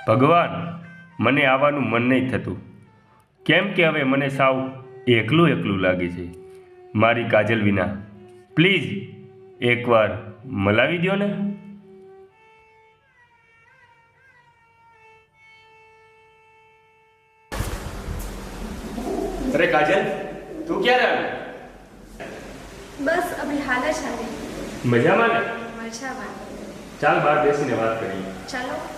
ભગવાન, મને આવવાનું મન નહીં થતું, કેમ કે હવે મને સાવ એકલું એકલું લાગે છે મારી કાજલ વિના. પ્લીઝ એકવાર મલાવી દો ને. અરે કાજલ, તું ક્યારે આવી? બસ અભી હાલ જ આવી. મજામાં ને? મજામાં. ચાલ બહાર બેસીને વાત કરીએ. ચાલો.